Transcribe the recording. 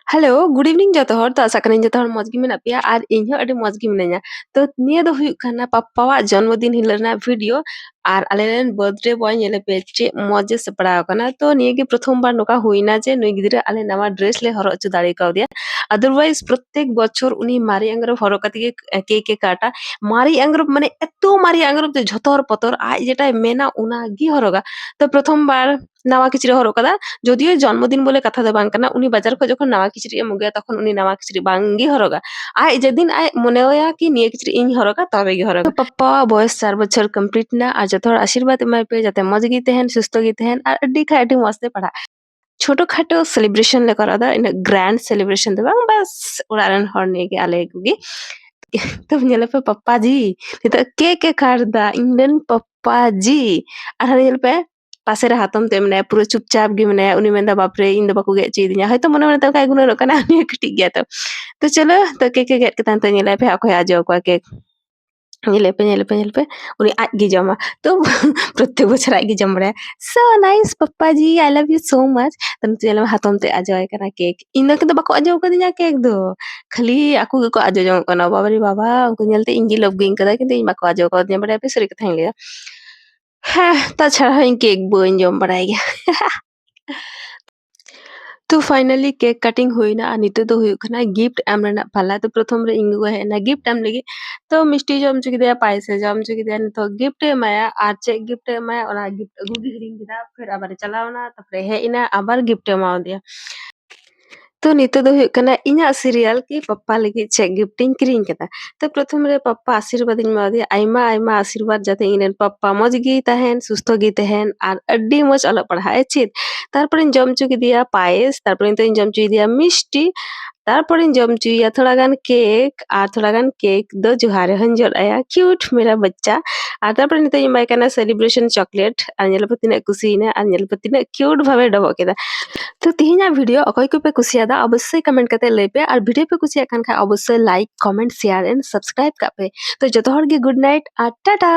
Hello good evening जतो हर तो आशा करें जतो हर मौज गी मेना पेया और इन अडी मौज गी मिनाया तो निया दो हुयुग खाना पप्पावा जन्मदिन हिलना वीडियो और आलेन बर्थडे बॉय नेले पे चे मौजे से पड़ा kana तो निया गे प्रथम बार नोका हुइना जे नुई गिदरा आले नवा ड्रेस ले हरो अचु दाड़ी काव दिया अदरवाइज प्रत्येक बछर उनी मारी अंग्रब हरो कति गे केक काटा मारी अंग्रब माने एतो मारी अंग्रब जे झतर पतर आज जेटा मेना उना गी हरोगा तो प्रथम बार नवा किचरी हरो कदा যদিও জন্মদিন বলে কথা দো বাং কানা উনি বাজার খো যখন নাওয়া খিচড়ি এমুগে তখন উনি নাওয়া খিচড়ি বাঙ্গি হরগা আই যেদিন আই মনে হয়া কি নিয়ে খিচড়ি ইন হরগা তবে গি হরগা পাপ্পা বয়স 4 বছর কমপ্লিট না আর যত আশীর্বাদ এমাই পে যাতে মজ গি তেহেন সুস্থ গি তেহেন আর আড্ডি খাই আড্ডি মস্তে পড়া ছোটখাটো সেলিব্রেশন ले करा दा इन ग्रैंड सेलिब्रेशन दो बांग बस उड़ारन हरने के आले गुगी तब nyele pe papa ji nito ke kar da inden papa ji ar nyele pe पासे रे हातम ते मने पूरा चुपचाप गे मने उनी मेंदा बाप रे इन दो बाको गे चीदिया हयतो मने मने काय गुनो रकना नि कटी गया तो चलो तो के गेट के तान तो nyele पे आको आजो को के nyele pe उनी आज गे जमा तो प्रत्येक बछर आज गे जम रे सो नाइस पप्पा जी I love you so much तन nyele हातम ते आजो कना केक इन दो बाको आजो को दिया केक दो खाली आको को आजो जम कना बाबा रे बाबा उनको nyelते इंगी लव गिंग कदा किंतु इन बाको आजो को दिया बड़े पे सरी कथा लिया हाँ ताछाड़ा इन केक बोइन जम बड़ाई गया तो फाइनली केक कटिंग हुईना और नितो तो हुई गिफ्ट एम पाला तो प्रथम रे इंगु है गिफ्ट एम लगी तो मिष्टी जम चुकी दिया पायसे जम चुकी दिया तो गिफ्ट एमाया और चे गिफ्ट एमाया और गिफ्ट अगू गी हिरिंग किदा फिर आबार चलावना तारपरे हे इना आबार गिफ्ट एमाव दिया तो नितो दो हुयुग कना इᱧᱟᱜ सीरियल की पप्पा लगी चे गिफ्टिंग किरिंग केदा तो प्रथम रे पप्पा आशीर्वाद ᱤᱧ ᱮᱢᱟ ᱫᱮᱭᱟ आयमा आयमा आशीर्वाद जाते ᱤᱧ पप्पा मौज गी तहन सुस्थ गी तहन और अड्डी मौज अलग पढ़ाए चेत तारपर इन जम चुकी दिया पायस तारपर इन जम चुकी दिया मिष्टी तारपर इन जम चुया थोड़ा गान केक और थोड़ा गान केक दो जुहारे हंजर आया क्यूट मेरा बच्चा और तारपर नितो इन माइकाना सेलिब्रेशन चॉकलेट और नेल पतिना कुसीना और नेल पतिना क्यूट भावे डबो केदा तो तिहिना वीडियो अकय को पे कुसियादा अवश्य कमेंट करते ले पे और वीडियो पे कुसिया खान खा अवश्य like comment share and subscribe का पे तो जतो हर गे गुड नाइट और टाटा।